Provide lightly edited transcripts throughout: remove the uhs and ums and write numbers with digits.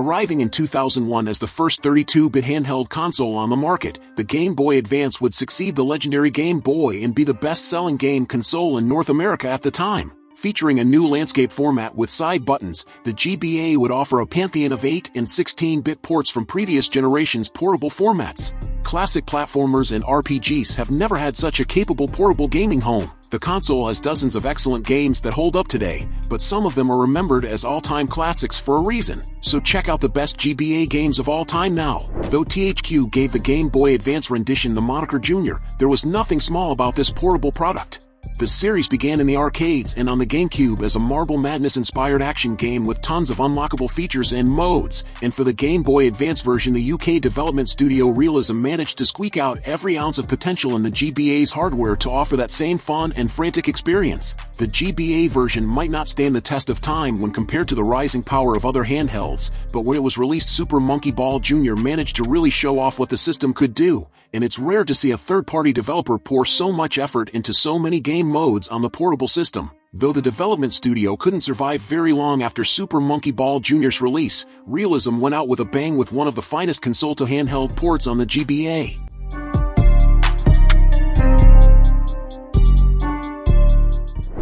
Arriving in 2001 as the first 32-bit handheld console on the market, the Game Boy Advance would succeed the legendary Game Boy and be the best-selling game console in North America at the time. Featuring a new landscape format with side buttons, the GBA would offer a pantheon of 8 and 16-bit ports from previous generations' portable formats. Classic platformers and RPGs have never had such a capable portable gaming home. The console has dozens of excellent games that hold up today, but some of them are remembered as all-time classics for a reason. So check out the best GBA games of all time now. Though THQ gave the Game Boy Advance rendition the moniker Junior, there was nothing small about this portable product. The series began in the arcades and on the GameCube as a Marble Madness-inspired action game with tons of unlockable features and modes, and for the Game Boy Advance version the UK development studio Realism managed to squeak out every ounce of potential in the GBA's hardware to offer that same fun and frantic experience. The GBA version might not stand the test of time when compared to the rising power of other handhelds, but when it was released Super Monkey Ball Jr. managed to really show off what the system could do, and it's rare to see a third-party developer pour so much effort into so many game modes on the portable system. Though the development studio couldn't survive very long after Super Monkey Ball Jr.'s release, Realism went out with a bang with one of the finest console-to-handheld ports on the GBA.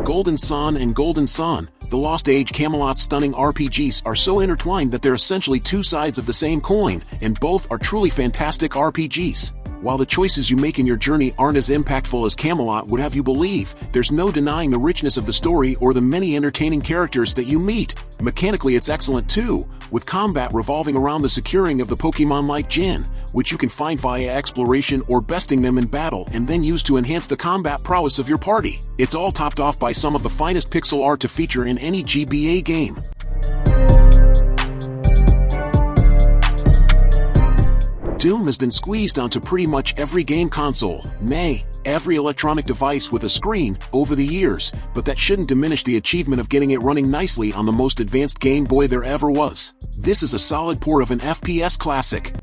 Golden Sun and Golden Sun, the Lost Age Camelot's stunning RPGs are so intertwined that they're essentially two sides of the same coin, and both are truly fantastic RPGs. While the choices you make in your journey aren't as impactful as Camelot would have you believe, there's no denying the richness of the story or the many entertaining characters that you meet. Mechanically it's excellent too, with combat revolving around the securing of the Pokémon like Jin, which you can find via exploration or besting them in battle and then use to enhance the combat prowess of your party. It's all topped off by some of the finest pixel art to feature in any GBA game. Doom has been squeezed onto pretty much every game console, nay, every electronic device with a screen, over the years, but that shouldn't diminish the achievement of getting it running nicely on the most advanced Game Boy there ever was. This is a solid port of an FPS classic.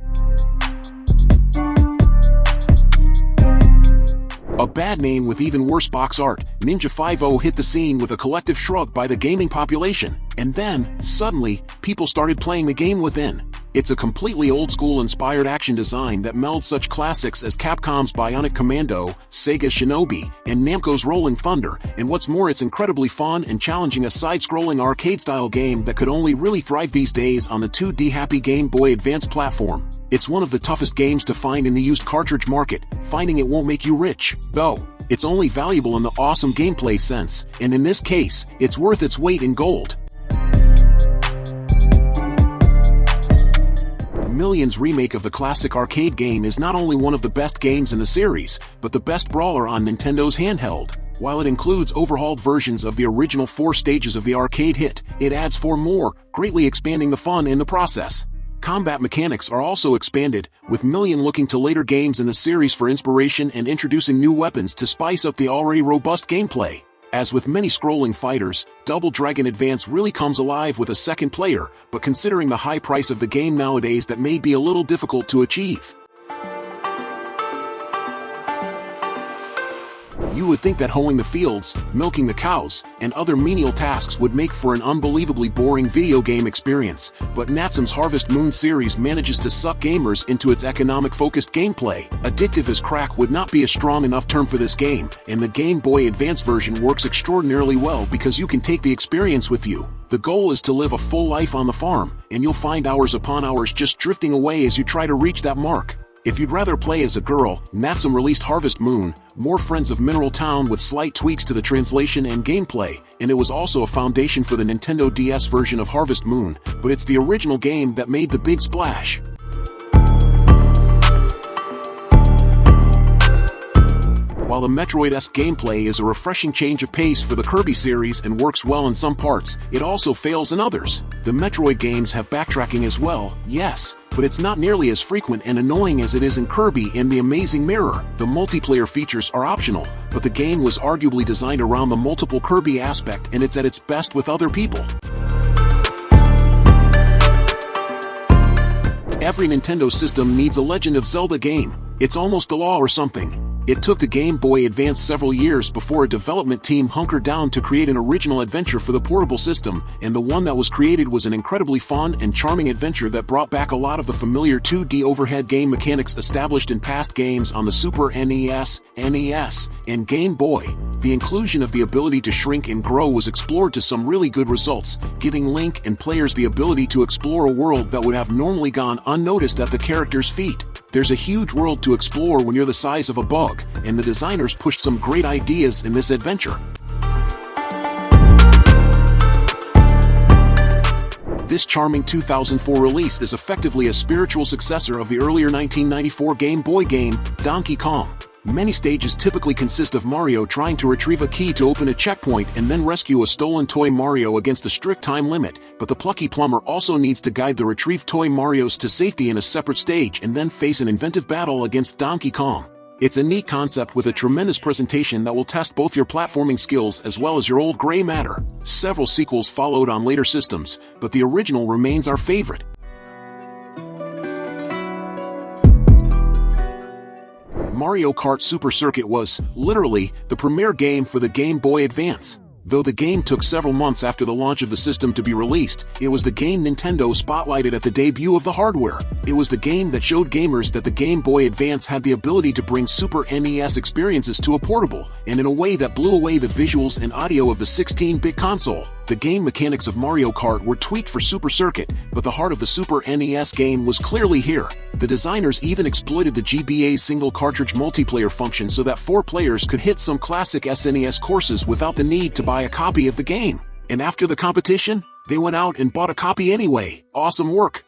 A bad name with even worse box art, Ninja 5 hit the scene with a collective shrug by the gaming population, and then, suddenly, people started playing the game within. It's a completely old-school inspired action design that melds such classics as Capcom's Bionic Commando, Sega's Shinobi, and Namco's Rolling Thunder, and what's more, it's incredibly fun and challenging, a side-scrolling arcade-style game that could only really thrive these days on the 2D-happy Game Boy Advance platform. It's one of the toughest games to find in the used cartridge market. Finding it won't make you rich, though. It's only valuable in the awesome gameplay sense, and in this case, it's worth its weight in gold. Millions' remake of the classic arcade game is not only one of the best games in the series, but the best brawler on Nintendo's handheld. While it includes overhauled versions of the original 4 stages of the arcade hit, it adds 4 more, greatly expanding the fun in the process. Combat mechanics are also expanded, with Million looking to later games in the series for inspiration and introducing new weapons to spice up the already robust gameplay. As with many scrolling fighters, Double Dragon Advance really comes alive with a second player, but considering the high price of the game nowadays, that may be a little difficult to achieve. You would think that hoeing the fields, milking the cows, and other menial tasks would make for an unbelievably boring video game experience, but Natsum's Harvest Moon series manages to suck gamers into its economic-focused gameplay. Addictive as crack would not be a strong enough term for this game, and the Game Boy Advance version works extraordinarily well because you can take the experience with you. The goal is to live a full life on the farm, and you'll find hours upon hours just drifting away as you try to reach that mark. If you'd rather play as a girl, Natsum released Harvest Moon, more Friends of Mineral Town with slight tweaks to the translation and gameplay, and it was also a foundation for the Nintendo DS version of Harvest Moon, but it's the original game that made the big splash. While the Metroid-esque gameplay is a refreshing change of pace for the Kirby series and works well in some parts, it also fails in others. The Metroid games have backtracking as well, yes, but it's not nearly as frequent and annoying as it is in Kirby and the Amazing Mirror. The multiplayer features are optional, but the game was arguably designed around the multiple Kirby aspect, and it's at its best with other people. Every Nintendo system needs a Legend of Zelda game. It's almost the law or something. It took the Game Boy Advance several years before a development team hunkered down to create an original adventure for the portable system, and the one that was created was an incredibly fun and charming adventure that brought back a lot of the familiar 2D overhead game mechanics established in past games on the Super NES, NES, and Game Boy. The inclusion of the ability to shrink and grow was explored to some really good results, giving Link and players the ability to explore a world that would have normally gone unnoticed at the character's feet. There's a huge world to explore when you're the size of a bug, and the designers pushed some great ideas in this adventure. This charming 2004 release is effectively a spiritual successor of the earlier 1994 Game Boy game, Donkey Kong. Many stages typically consist of Mario trying to retrieve a key to open a checkpoint and then rescue a stolen toy Mario against a strict time limit, but the plucky plumber also needs to guide the retrieved toy Marios to safety in a separate stage and then face an inventive battle against Donkey Kong. It's a neat concept with a tremendous presentation that will test both your platforming skills as well as your old gray matter. Several sequels followed on later systems, but the original remains our favorite. Mario Kart Super Circuit was, literally, the premier game for the Game Boy Advance. Though the game took several months after the launch of the system to be released, it was the game Nintendo spotlighted at the debut of the hardware. It was the game that showed gamers that the Game Boy Advance had the ability to bring Super NES experiences to a portable, and in a way that blew away the visuals and audio of the 16-bit console. The game mechanics of Mario Kart were tweaked for Super Circuit, but the heart of the Super NES game was clearly here. The designers even exploited the GBA single cartridge multiplayer function so that 4 players could hit some classic SNES courses without the need to buy a copy of the game. And after the competition, they went out and bought a copy anyway. Awesome work!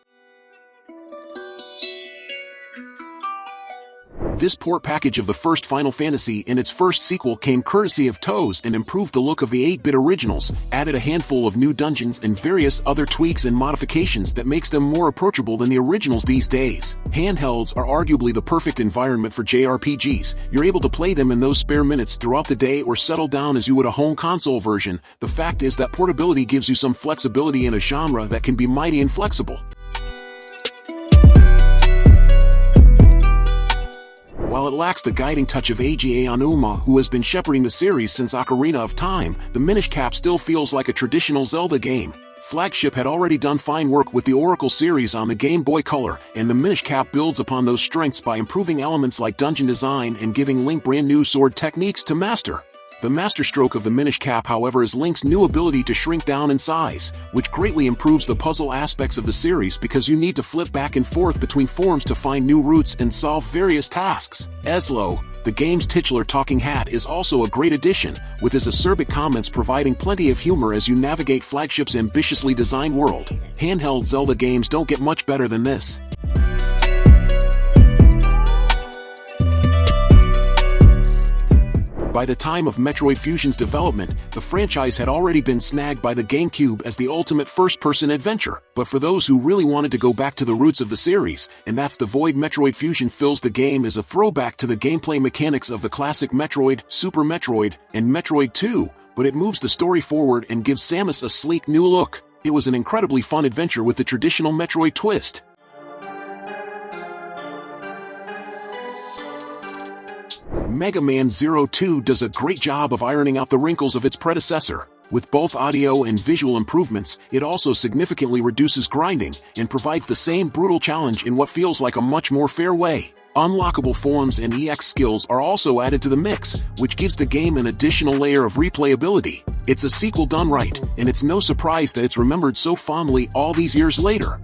This port package of the first Final Fantasy and its first sequel came courtesy of Toes and improved the look of the 8-bit originals, added a handful of new dungeons and various other tweaks and modifications that makes them more approachable than the originals these days. Handhelds are arguably the perfect environment for JRPGs. You're able to play them in those spare minutes throughout the day or settle down as you would a home console version. The fact is that portability gives you some flexibility in a genre that can be mighty inflexible. While it lacks the guiding touch of Eiji Aonuma, who has been shepherding the series since Ocarina of Time, the Minish Cap still feels like a traditional Zelda game. Flagship had already done fine work with the Oracle series on the Game Boy Color, and the Minish Cap builds upon those strengths by improving elements like dungeon design and giving Link brand new sword techniques to master. The masterstroke of the Minish Cap, however, is Link's new ability to shrink down in size, which greatly improves the puzzle aspects of the series because you need to flip back and forth between forms to find new routes and solve various tasks. Eslo, the game's titular talking hat, is also a great addition, with his acerbic comments providing plenty of humor as you navigate Flagship's ambitiously designed world. Handheld Zelda games don't get much better than this. By the time of Metroid Fusion's development, the franchise had already been snagged by the GameCube as the ultimate first-person adventure. But for those who really wanted to go back to the roots of the series, and that's the void Metroid Fusion fills the game as a throwback to the gameplay mechanics of the classic Metroid, Super Metroid, and Metroid 2, but it moves the story forward and gives Samus a sleek new look. It was an incredibly fun adventure with the traditional Metroid twist. Mega Man Zero 2 does a great job of ironing out the wrinkles of its predecessor. With both audio and visual improvements, it also significantly reduces grinding, and provides the same brutal challenge in what feels like a much more fair way. Unlockable forms and EX skills are also added to the mix, which gives the game an additional layer of replayability. It's a sequel done right, and it's no surprise that it's remembered so fondly all these years later.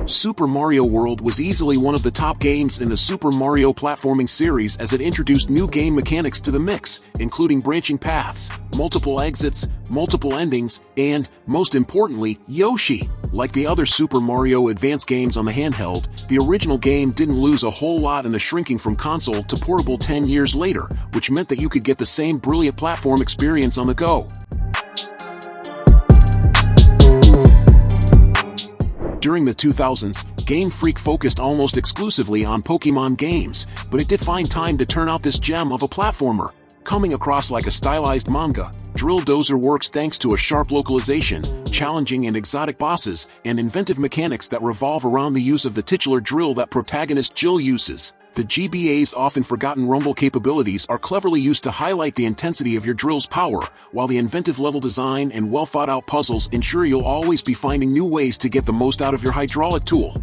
Super Mario World was easily one of the top games in the Super Mario platforming series as it introduced new game mechanics to the mix, including branching paths, multiple exits, multiple endings, and, most importantly, Yoshi. Like the other Super Mario Advance games on the handheld, the original game didn't lose a whole lot in the shrinking from console to portable 10 years later, which meant that you could get the same brilliant platform experience on the go. During the 2000s, Game Freak focused almost exclusively on Pokémon games, but it did find time to turn out this gem of a platformer. Coming across like a stylized manga, drill Dozer works thanks to a sharp localization, challenging and exotic bosses, and inventive mechanics that revolve around the use of the titular drill that protagonist Jill uses. The GBA's often forgotten rumble capabilities are cleverly used to highlight the intensity of your drill's power, while the inventive level design and well-thought-out puzzles ensure you'll always be finding new ways to get the most out of your hydraulic tool.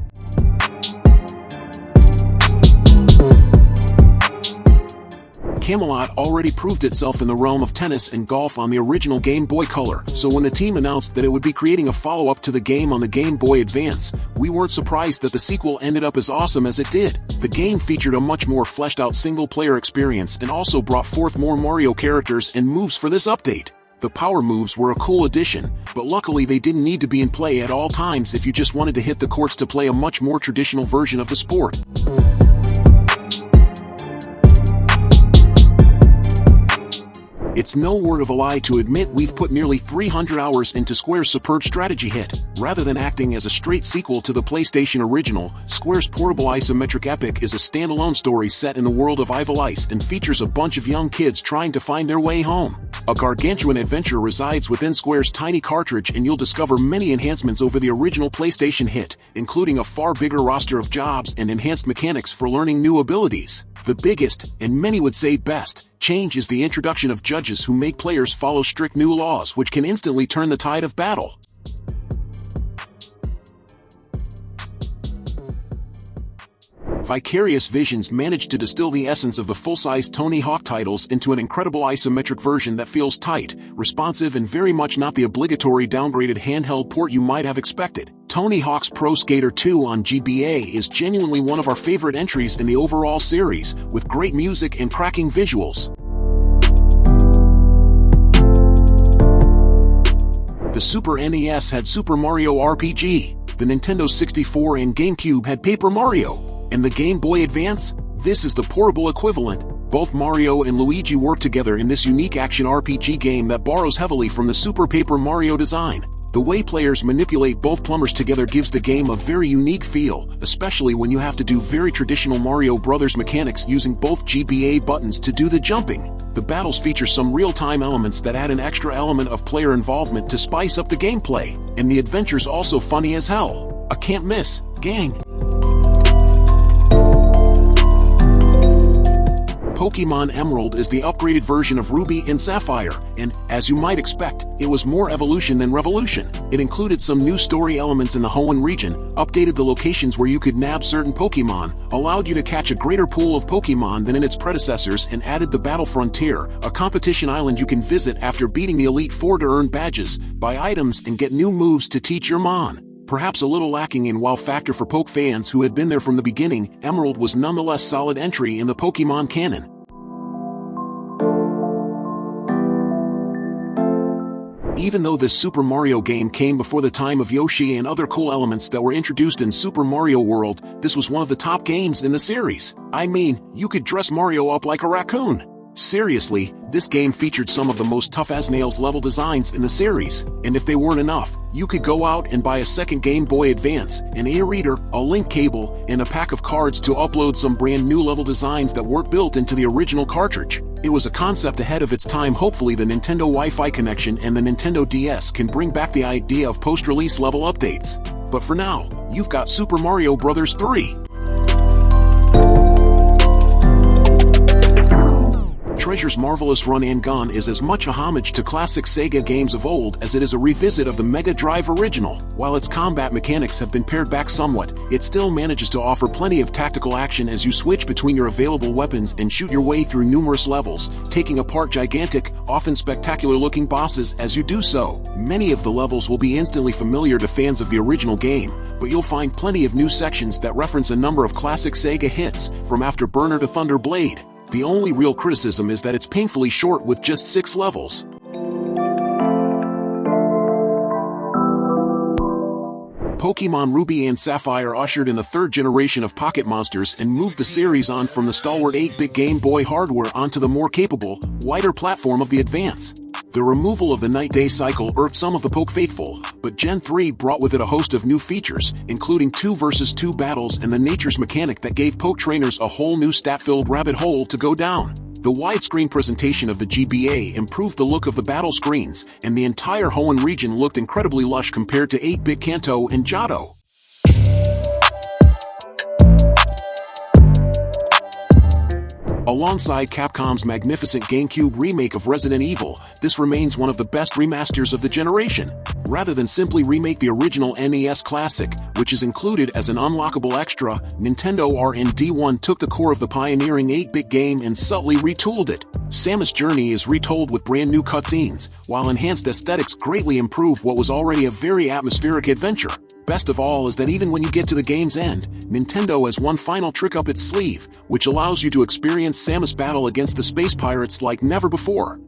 Camelot already proved itself in the realm of tennis and golf on the original Game Boy Color, so when the team announced that it would be creating a follow-up to the game on the Game Boy Advance, we weren't surprised that the sequel ended up as awesome as it did. The game featured a much more fleshed-out single-player experience and also brought forth more Mario characters and moves for this update. The power moves were a cool addition, but luckily they didn't need to be in play at all times if you just wanted to hit the courts to play a much more traditional version of the sport. It's no word of a lie to admit we've put nearly 300 hours into Square's superb strategy hit. Rather than acting as a straight sequel to the PlayStation original, Square's portable isometric epic is a standalone story set in the world of Evil Ice and features a bunch of young kids trying to find their way home. A gargantuan adventure resides within Square's tiny cartridge, and you'll discover many enhancements over the original PlayStation hit, including a far bigger roster of jobs and enhanced mechanics for learning new abilities. The biggest, and many would say best, change is the introduction of judges who make players follow strict new laws which can instantly turn the tide of battle. Vicarious Visions managed to distill the essence of the full-size Tony Hawk titles into an incredible isometric version that feels tight, responsive, and very much not the obligatory downgraded handheld port you might have expected. Tony Hawk's Pro Skater 2 on GBA is genuinely one of our favorite entries in the overall series, with great music and cracking visuals. The Super NES had Super Mario RPG, the Nintendo 64 and GameCube had Paper Mario, and the Game Boy Advance? This is the portable equivalent. Both Mario and Luigi work together in this unique action RPG game that borrows heavily from the Super Paper Mario design. The way players manipulate both plumbers together gives the game a very unique feel, especially when you have to do very traditional Mario Brothers mechanics using both GBA buttons to do the jumping. The battles feature some real-time elements that add an extra element of player involvement to spice up the gameplay, and the adventure's also funny as hell. A can't miss, gang. Pokémon Emerald is the upgraded version of Ruby and Sapphire, and, as you might expect, it was more evolution than revolution. It included some new story elements in the Hoenn region, updated the locations where you could nab certain Pokémon, allowed you to catch a greater pool of Pokémon than in its predecessors, and added the Battle Frontier, a competition island you can visit after beating the Elite Four to earn badges, buy items, and get new moves to teach your Mon. Perhaps a little lacking in wow factor for Poke fans who had been there from the beginning, Emerald was nonetheless solid entry in the Pokémon canon. Even though this Super Mario game came before the time of Yoshi and other cool elements that were introduced in Super Mario World, this was one of the top games in the series. I mean, you could dress Mario up like a raccoon. Seriously, this game featured some of the most tough-as-nails level designs in the series, and if they weren't enough, you could go out and buy a second Game Boy Advance, an e-reader, a link cable, and a pack of cards to upload some brand new level designs that weren't built into the original cartridge. It was a concept ahead of its time. Hopefully the Nintendo Wi-Fi connection and the Nintendo DS can bring back the idea of post-release level updates. But for now, you've got Super Mario Bros. 3. Treasure's marvelous run and gun is as much a homage to classic Sega games of old as it is a revisit of the Mega Drive original. While its combat mechanics have been pared back somewhat, it still manages to offer plenty of tactical action as you switch between your available weapons and shoot your way through numerous levels, taking apart gigantic, often spectacular-looking bosses as you do so. Many of the levels will be instantly familiar to fans of the original game, but you'll find plenty of new sections that reference a number of classic Sega hits, from Afterburner to Thunder Blade. The only real criticism is that it's painfully short with just 6 levels. Pokémon Ruby and Sapphire ushered in the third generation of Pocket Monsters and moved the series on from the stalwart 8-bit Game Boy hardware onto the more capable, wider platform of the Advance. The removal of the night-day cycle irked some of the Poke faithful, but Gen 3 brought with it a host of new features, including 2 vs 2 battles and the Nature's mechanic that gave Poke trainers a whole new stat-filled rabbit hole to go down. The widescreen presentation of the GBA improved the look of the battle screens, and the entire Hoenn region looked incredibly lush compared to 8-bit Kanto and Johto. Alongside Capcom's magnificent GameCube remake of Resident Evil, this remains one of the best remasters of the generation. Rather than simply remake the original NES classic, which is included as an unlockable extra, Nintendo R&D1 took the core of the pioneering 8-bit game and subtly retooled it. Samus' journey is retold with brand new cutscenes, while enhanced aesthetics greatly improve what was already a very atmospheric adventure. Best of all is that even when you get to the game's end, Nintendo has one final trick up its sleeve, which allows you to experience Samus' battle against the space pirates like never before.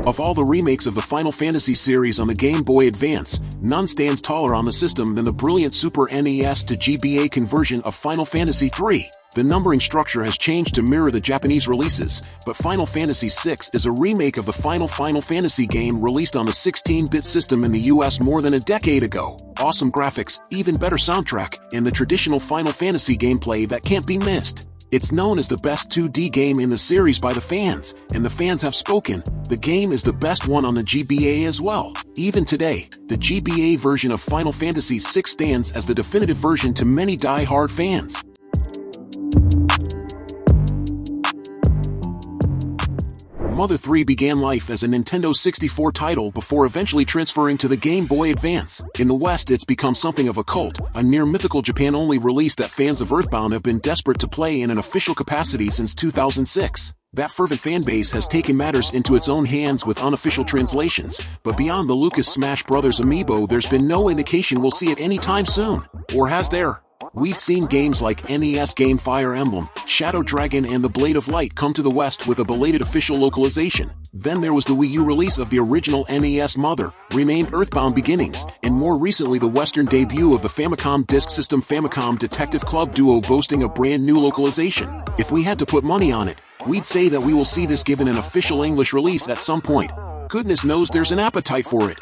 Of all the remakes of the Final Fantasy series on the Game Boy Advance, none stands taller on the system than the brilliant Super NES to GBA conversion of Final Fantasy III. The numbering structure has changed to mirror the Japanese releases, but Final Fantasy VI is a remake of the Final Fantasy game released on the 16-bit system in the US more than a decade ago. Awesome graphics, even better soundtrack, and the traditional Final Fantasy gameplay that can't be missed. It's known as the best 2D game in the series by the fans, and the fans have spoken. The game is the best one on the GBA as well. Even today, the GBA version of Final Fantasy VI stands as the definitive version to many die-hard fans. Mother 3 began life as a Nintendo 64 title before eventually transferring to the Game Boy Advance. In the West, it's become something of a cult, a near-mythical Japan-only release that fans of Earthbound have been desperate to play in an official capacity since 2006. That fervent fanbase has taken matters into its own hands with unofficial translations, but beyond the Lucas Smash Bros. Amiibo, there's been no indication we'll see it anytime soon. Or has there? We've seen games like NES game Fire Emblem, Shadow Dragon and the Blade of Light come to the West with a belated official localization. Then there was the Wii U release of the original NES Mother, renamed Earthbound Beginnings, and more recently the Western debut of the Famicom Disk System Famicom Detective Club Duo boasting a brand new localization. If we had to put money on it, we'd say that we will see this given an official English release at some point. Goodness knows there's an appetite for it.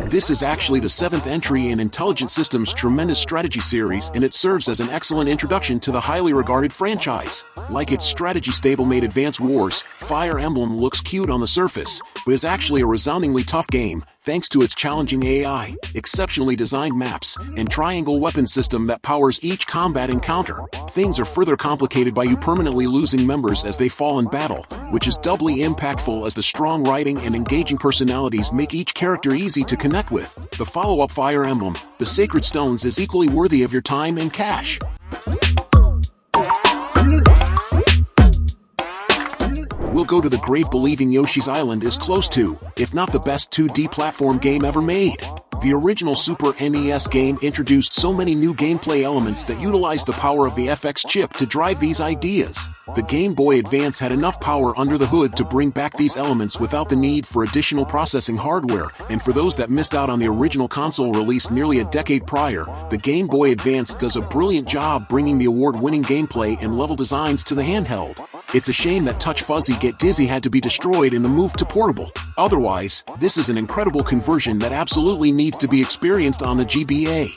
This is actually the 7th entry in Intelligent Systems' tremendous strategy series, and it serves as an excellent introduction to the highly regarded franchise. Like its strategy stablemate Advance Wars, Fire Emblem looks cute on the surface, but is actually a resoundingly tough game, thanks to its challenging AI, exceptionally designed maps, and triangle weapon system that powers each combat encounter. Things are further complicated by you permanently losing members as they fall in battle, which is doubly impactful as the strong writing and engaging personalities make each character easy to connect with. The follow-up Fire Emblem, The Sacred Stones, is equally worthy of your time and cash. We'll go to the grave believing Yoshi's Island is close to, if not the best 2D platform game ever made. The original Super NES game introduced so many new gameplay elements that utilized the power of the FX chip to drive these ideas. The Game Boy Advance had enough power under the hood to bring back these elements without the need for additional processing hardware, and for those that missed out on the original console release nearly a decade prior, the Game Boy Advance does a brilliant job bringing the award-winning gameplay and level designs to the handheld. It's a shame that Touch Fuzzy Get Dizzy had to be destroyed in the move to portable. Otherwise, this is an incredible conversion that absolutely needs to be experienced on the GBA.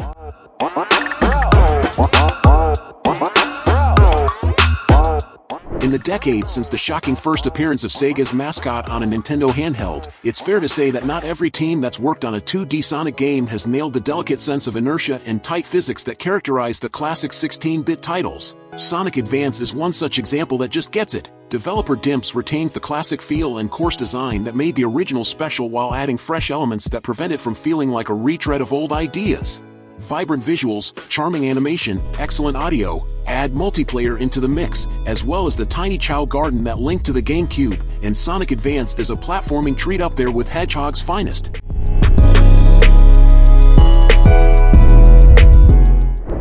In the decades since the shocking first appearance of Sega's mascot on a Nintendo handheld, it's fair to say that not every team that's worked on a 2D Sonic game has nailed the delicate sense of inertia and tight physics that characterize the classic 16-bit titles. Sonic Advance is one such example that just gets it. Developer Dimps retains the classic feel and coarse design that made the original special while adding fresh elements that prevent it from feeling like a retread of old ideas. Vibrant visuals, charming animation, excellent audio, add multiplayer into the mix, as well as the tiny Chow Garden that linked to the GameCube, and Sonic Advance is a platforming treat up there with Hedgehog's finest.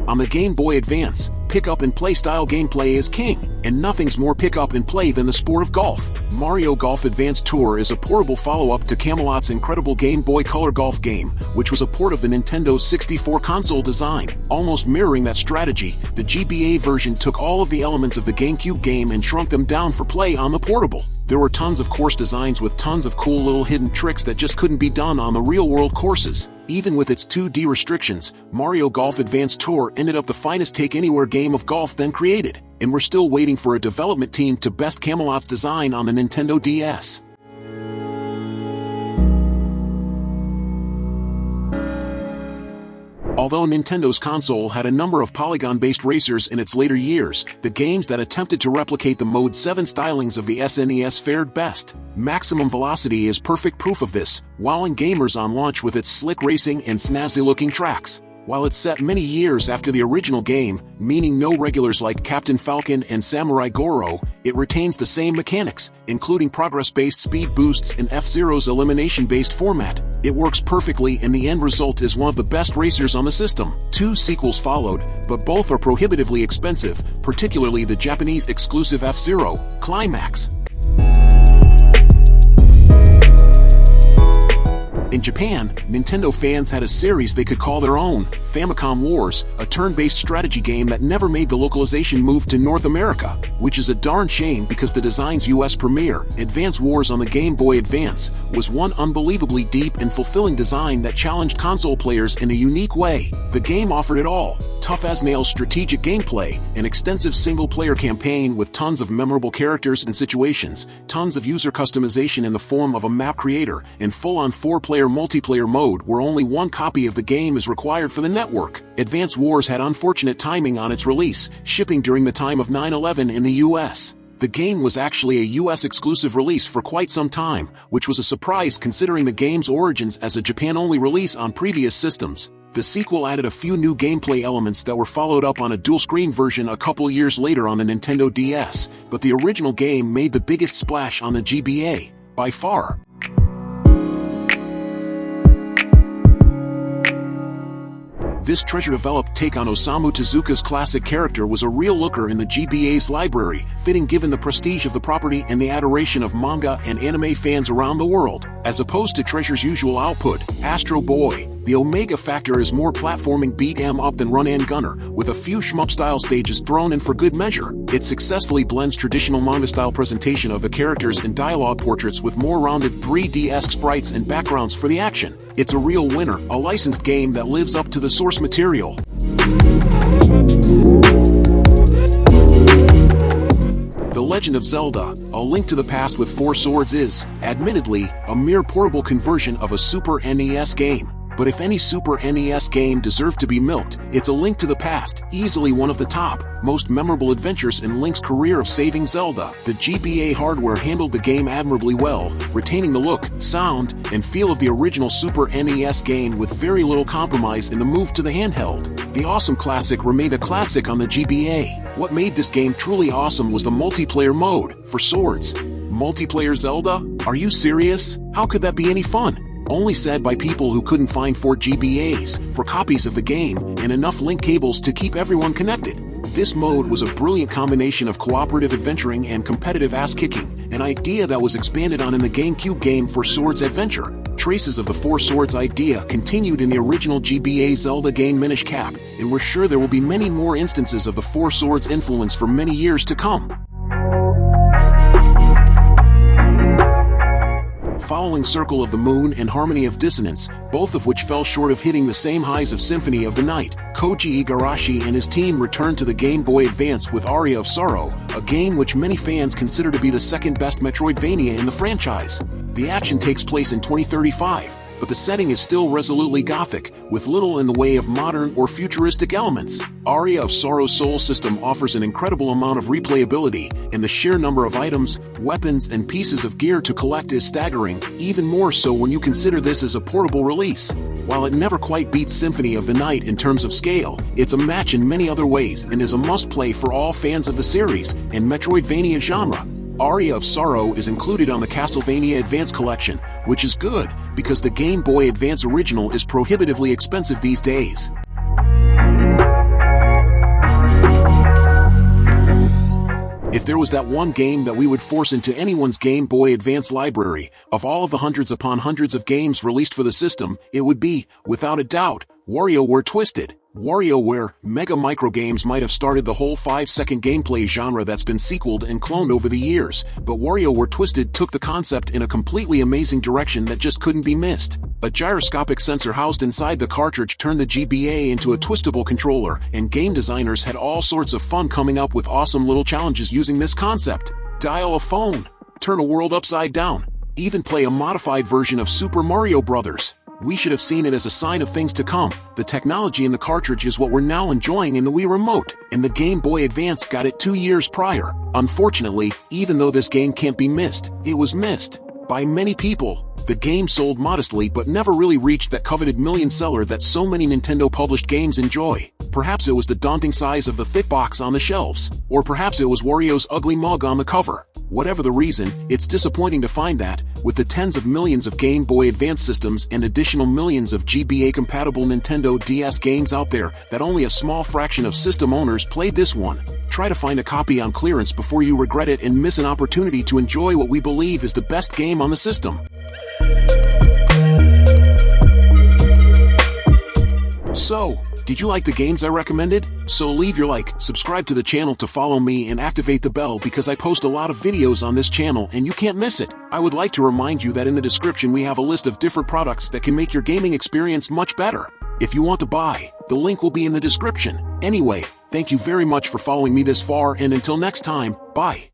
On the Game Boy Advance, pick-up-and-play style gameplay is king, and nothing's more pick-up-and-play than the sport of golf. Mario Golf Advance Tour is a portable follow-up to Camelot's incredible Game Boy Color golf game, which was a port of the Nintendo 64 console design. Almost mirroring that strategy, the GBA version took all of the elements of the GameCube game and shrunk them down for play on the portable. There were tons of course designs with tons of cool little hidden tricks that just couldn't be done on the real-world courses. Even with its 2D restrictions, Mario Golf Advance Tour ended up the finest take-anywhere game of golf then created, and we're still waiting for a development team to best Camelot's design on the Nintendo DS. Although Nintendo's console had a number of polygon-based racers in its later years, the games that attempted to replicate the Mode 7 stylings of the SNES fared best. Maximum Velocity is perfect proof of this, wowing gamers on launch with its slick racing and snazzy-looking tracks. While it's set many years after the original game, meaning no regulars like Captain Falcon and Samurai Goro, it retains the same mechanics, including progress-based speed boosts and F-Zero's elimination-based format. It works perfectly and the end result is one of the best racers on the system. 2 sequels followed, but both are prohibitively expensive, particularly the Japanese exclusive F-Zero Climax. In Japan, Nintendo fans had a series they could call their own, Famicom Wars, a turn-based strategy game that never made the localization move to North America, which is a darn shame because the design's US premiere, Advance Wars on the Game Boy Advance, was one unbelievably deep and fulfilling design that challenged console players in a unique way. The game offered it all: tough-as-nails strategic gameplay, an extensive single-player campaign with tons of memorable characters and situations, tons of user customization in the form of a map creator, and full-on 4-player multiplayer mode where only one copy of the game is required for the network. Advance Wars had unfortunate timing on its release, shipping during the time of 9/11 in the US. The game was actually a US exclusive release for quite some time, which was a surprise considering the game's origins as a Japan-only release on previous systems. The sequel added a few new gameplay elements that were followed up on a dual-screen version a couple years later on the Nintendo DS, but the original game made the biggest splash on the GBA, by far. This treasure-developed take on Osamu Tezuka's classic character was a real looker in the GBA's library, fitting given the prestige of the property and the adoration of manga and anime fans around the world. As opposed to Treasure's usual output, Astro Boy, the Omega Factor is more platforming beat-em-up than run-and-gunner, with a few shmup-style stages thrown in for good measure. It successfully blends traditional manga-style presentation of the characters and dialogue portraits with more rounded 3D-esque sprites and backgrounds for the action. It's a real winner, a licensed game that lives up to the source material. The Legend of Zelda: A Link to the Past with 4 Swords is, admittedly, a mere portable conversion of a Super NES game. But if any Super NES game deserved to be milked, it's A Link to the Past, easily one of the top, most memorable adventures in Link's career of saving Zelda. The GBA hardware handled the game admirably well, retaining the look, sound, and feel of the original Super NES game with very little compromise in the move to the handheld. The awesome classic remained a classic on the GBA. What made this game truly awesome was the multiplayer mode, for swords. Multiplayer Zelda? Are you serious? How could that be any fun? Only said by people who couldn't find 4 GBAs for copies of the game and enough link cables to keep everyone connected. This mode was a brilliant combination of cooperative adventuring and competitive ass-kicking, an idea that was expanded on in the GameCube game 4 Swords Adventure. Traces of the 4 Swords idea continued in the original GBA Zelda game Minish Cap, and we're sure there will be many more instances of the 4 Swords influence for many years to come. Following Circle of the Moon and Harmony of Dissonance, both of which fell short of hitting the same highs of Symphony of the Night, Koji Igarashi and his team returned to the Game Boy Advance with Aria of Sorrow, a game which many fans consider to be the second best Metroidvania in the franchise. The action takes place in 2035, but the setting is still resolutely gothic, with little in the way of modern or futuristic elements. Aria of Sorrow's Soul system offers an incredible amount of replayability, and the sheer number of items, weapons, and pieces of gear to collect is staggering, even more so when you consider this as a portable release. While it never quite beats Symphony of the Night in terms of scale, it's a match in many other ways and is a must-play for all fans of the series and Metroidvania genre. Aria of Sorrow is included on the Castlevania Advance Collection, which is good, because the Game Boy Advance original is prohibitively expensive these days. If there was that one game that we would force into anyone's Game Boy Advance library, of all of the hundreds upon hundreds of games released for the system, it would be, without a doubt, WarioWare Twisted. WarioWare Mega Micro games might have started the whole 5-second gameplay genre that's been sequeled and cloned over the years, but WarioWare Twisted took the concept in a completely amazing direction that just couldn't be missed. A gyroscopic sensor housed inside the cartridge turned the GBA into a twistable controller, and game designers had all sorts of fun coming up with awesome little challenges using this concept. Dial a phone, turn a world upside down, even play a modified version of Super Mario Bros. We should have seen it as a sign of things to come. The technology in the cartridge is what we're now enjoying in the Wii Remote, and the Game Boy Advance got it 2 years prior. Unfortunately, even though this game can't be missed, it was missed by many people. The game sold modestly but never really reached that coveted million seller that so many Nintendo-published games enjoy. Perhaps it was the daunting size of the thick box on the shelves, or perhaps it was Wario's ugly mug on the cover. Whatever the reason, it's disappointing to find that, with the tens of millions of Game Boy Advance systems and additional millions of GBA-compatible Nintendo DS games out there, that only a small fraction of system owners played this one. Try to find a copy on clearance before you regret it and miss an opportunity to enjoy what we believe is the best game on the system. So, did you like the games I recommended? So leave your like, subscribe to the channel to follow me, and activate the bell because I post a lot of videos on this channel and you can't miss it. I would like to remind you that in the description we have a list of different products that can make your gaming experience much better. If you want to buy, the link will be in the description. Anyway, thank you very much for following me this far, and until next time, bye.